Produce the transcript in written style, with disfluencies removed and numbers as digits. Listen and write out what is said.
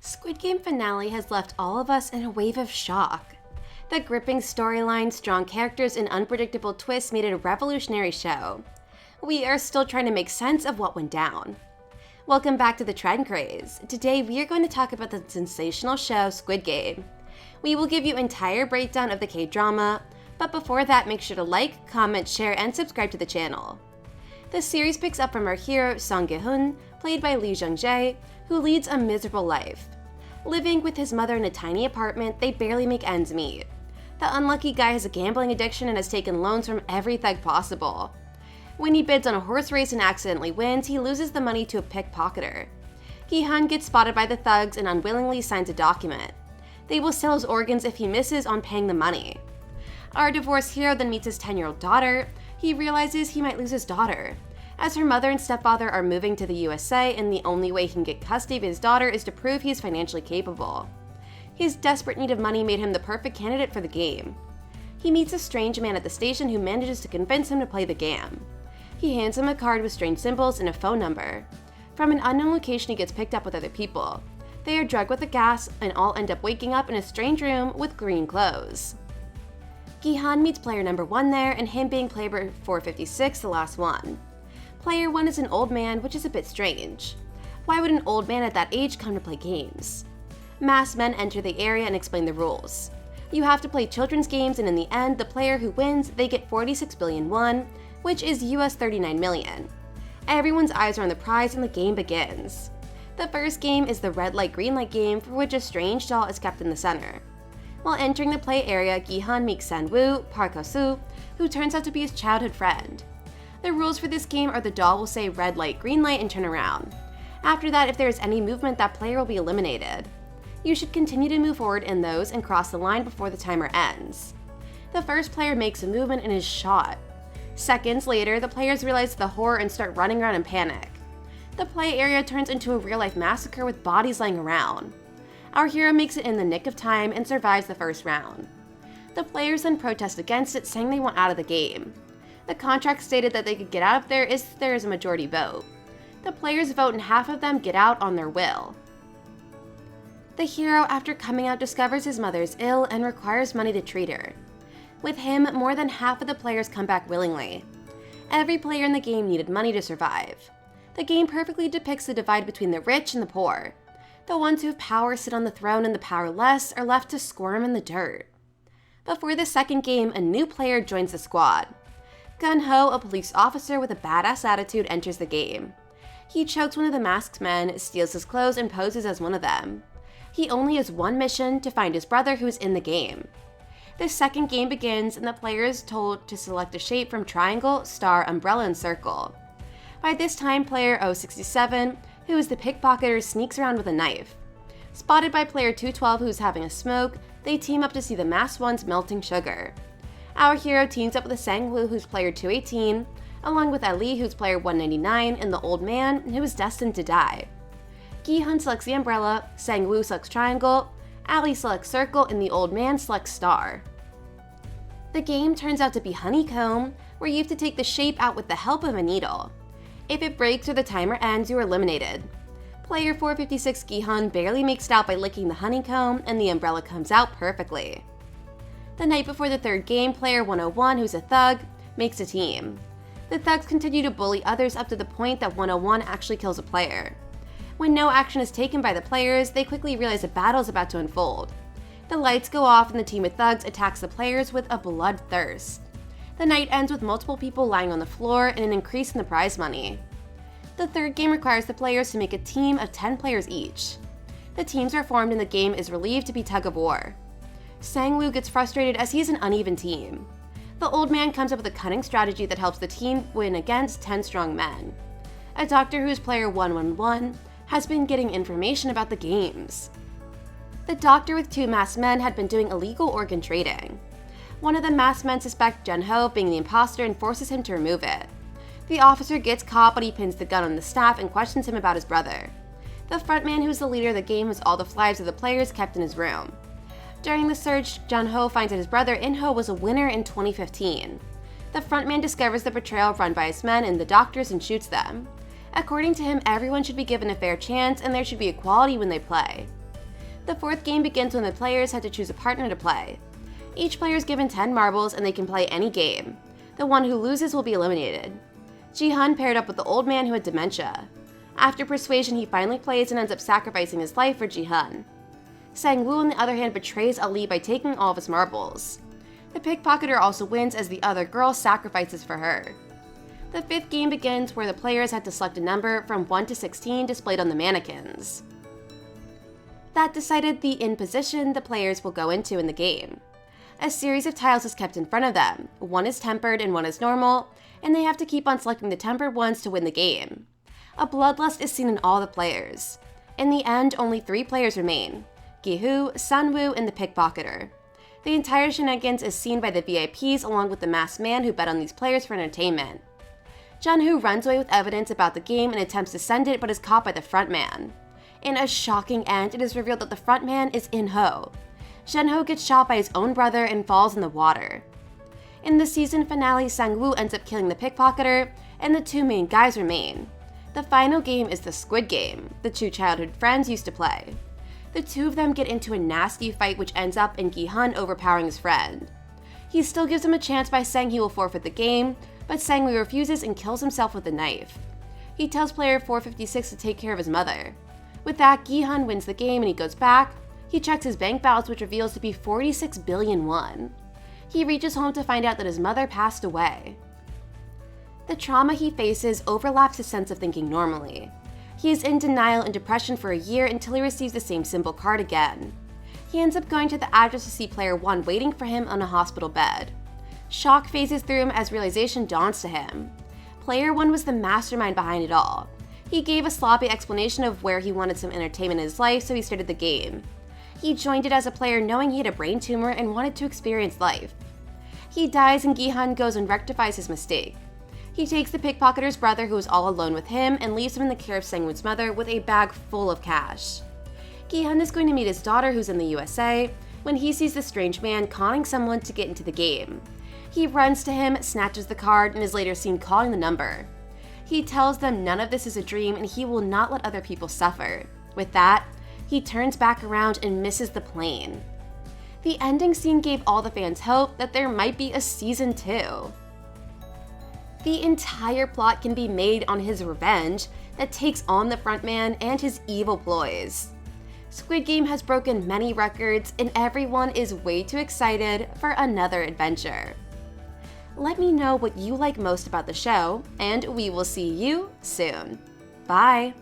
Squid Game finale has left all of us in a wave of shock. The gripping storyline, strong characters, and unpredictable twists made it a revolutionary show. We are still trying to make sense of what went down. Welcome back to the Trend Craze. Today we are going to talk about the sensational show Squid Game. We will give you an entire breakdown of the K-drama, but before that make sure to like, comment, share, and subscribe to the channel. The series picks up from our hero Song Gi-hun, played by Lee Jung-jae, who leads a miserable life. Living with his mother in a tiny apartment, they barely make ends meet. The unlucky guy has a gambling addiction and has taken loans from every thug possible. When he bids on a horse race and accidentally wins, he loses the money to a pickpocketer. Gi-hun gets spotted by the thugs and unwillingly signs a document. They will sell his organs if he misses on paying the money. Our divorced hero then meets his 10-year-old daughter. He realizes he might lose his daughter, as her mother and stepfather are moving to the USA, and the only way he can get custody of his daughter is to prove he is financially capable. His desperate need of money made him the perfect candidate for the game. He meets a strange man at the station who manages to convince him to play the game. He hands him a card with strange symbols and a phone number. From an unknown location, he gets picked up with other people. They are drugged with the gas and all end up waking up in a strange room with green clothes. Gi-hun meets player number 1 there, and him being player 456, the last one. Player 1 is an old man, which is a bit strange. Why would an old man at that age come to play games? Masked men enter the area and explain the rules. You have to play children's games, and in the end, the player who wins, they get 46 billion won, which is US 39 million. Everyone's eyes are on the prize and the game begins. The first game is the red light green light game, for which a strange doll is kept in the center. While entering the play area, Gi-hun meets San-woo, Park Ho-soo, who turns out to be his childhood friend. The rules for this game are the doll will say red light, green light, and turn around. After that, if there is any movement, that player will be eliminated. You should continue to move forward in those and cross the line before the timer ends. The first player makes a movement and is shot. Seconds later, the players realize the horror and start running around in panic. The play area turns into a real-life massacre with bodies lying around. Our hero makes it in the nick of time and survives the first round. The players then protest against it, saying they want out of the game. The contract stated that they could get out of there if there is a majority vote. The players vote and half of them get out on their will. The hero, after coming out, discovers his mother is ill and requires money to treat her. With him, more than half of the players come back willingly. Every player in the game needed money to survive. The game perfectly depicts the divide between the rich and the poor. The ones who have power sit on the throne and the powerless are left to squirm in the dirt. Before the second game, a new player joins the squad. Gun-ho, a police officer with a badass attitude, enters the game. He chokes one of the masked men, steals his clothes, and poses as one of them. He only has one mission: to find his brother who is in the game. The second game begins, and the player is told to select a shape from triangle, star, umbrella, and circle. By this time, player 067, who is the pickpocketer, sneaks around with a knife. Spotted by player 212, who is having a smoke, they team up to see the masked one's melting sugar. Our hero teams up with Sang-woo, who's player 218, along with Ali, who's player 199, and the old man, who is destined to die. Gi-hun selects the umbrella, Sang-woo selects triangle, Ali selects circle, and the old man selects star. The game turns out to be honeycomb, where you have to take the shape out with the help of a needle. If it breaks or the timer ends, you are eliminated. Player 456 Gi-hun barely makes it out by licking the honeycomb, and the umbrella comes out perfectly. The night before the third game, player 101, who's a thug, makes a team. The thugs continue to bully others up to the point that 101 actually kills a player. When no action is taken by the players, they quickly realize a battle is about to unfold. The lights go off and the team of thugs attacks the players with a bloodthirst. The night ends with multiple people lying on the floor and an increase in the prize money. The third game requires the players to make a team of 10 players each. The teams are formed and the game is believed to be tug of war. Sang-woo gets frustrated as he is an uneven team. The old man comes up with a cunning strategy that helps the team win against 10 strong men. A doctor, who is player 111, has been getting information about the games. The doctor with 2 masked men had been doing illegal organ trading. One of the masked men suspects Jun-ho of being the imposter and forces him to remove it. The officer gets caught, but he pins the gun on the staff and questions him about his brother. The frontman, who is the leader of the game, has all the flags of the players kept in his room. During the search, Jun-ho finds that his brother In-ho was a winner in 2015. The frontman discovers the betrayal run by his men and the doctors and shoots them. According to him, everyone should be given a fair chance and there should be equality when they play. The fourth game begins when the players have to choose a partner to play. Each player is given 10 marbles and they can play any game. The one who loses will be eliminated. Ji-hun paired up with the old man who had dementia. After persuasion, he finally plays and ends up sacrificing his life for Ji-hun. Sang-woo, on the other hand, betrays Ali by taking all of his marbles. The pickpocketer also wins as the other girl sacrifices for her. The fifth game begins where the players had to select a number from 1 to 16 displayed on the mannequins. That decided the in position the players will go into in the game. A series of tiles is kept in front of them. One is tempered and one is normal, and they have to keep on selecting the tempered ones to win the game. A bloodlust is seen in all the players. In the end, only 3 players remain: Gi-hoo, Sun-woo, and the pickpocketer. The entire shenanigans is seen by the VIPs along with the masked man who bet on these players for entertainment. Jun-hoo runs away with evidence about the game and attempts to send it but is caught by the frontman. In a shocking end, it is revealed that the frontman is In-ho. Jun-ho gets shot by his own brother and falls in the water. In the season finale, Sang-woo ends up killing the pickpocketer, and the 2 main guys remain. The final game is the Squid Game, the 2 childhood friends used to play. The 2 of them get into a nasty fight which ends up in Gi-hun overpowering his friend. He still gives him a chance by saying he will forfeit the game, but Sang-woo refuses and kills himself with a knife. He tells player 456 to take care of his mother. With that, Gi-hun wins the game and he goes back. He checks his bank balance, which reveals to be 46 billion won. He reaches home to find out that his mother passed away. The trauma he faces overlaps his sense of thinking normally. He is in denial and depression for a year until he receives the same symbol card again. He ends up going to the address to see player 1 waiting for him on a hospital bed. Shock phases through him as realization dawns to him. Player 1 was the mastermind behind it all. He gave a sloppy explanation of where he wanted some entertainment in his life, so he started the game. He joined it as a player knowing he had a brain tumor and wanted to experience life. He dies and Gi-hun goes and rectifies his mistake. He takes the pickpocketer's brother, who is all alone with him, and leaves him in the care of Sang-woo's mother with a bag full of cash. Gi-hun is going to meet his daughter, who's in the USA, when he sees the strange man conning someone to get into the game. He runs to him, snatches the card, and is later seen calling the number. He tells them none of this is a dream and he will not let other people suffer. With that, he turns back around and misses the plane. The ending scene gave all the fans hope that there might be a season 2. The entire plot can be made on his revenge that takes on the frontman and his evil ploys. Squid Game has broken many records and everyone is way too excited for another adventure. Let me know what you like most about the show, and we will see you soon. Bye!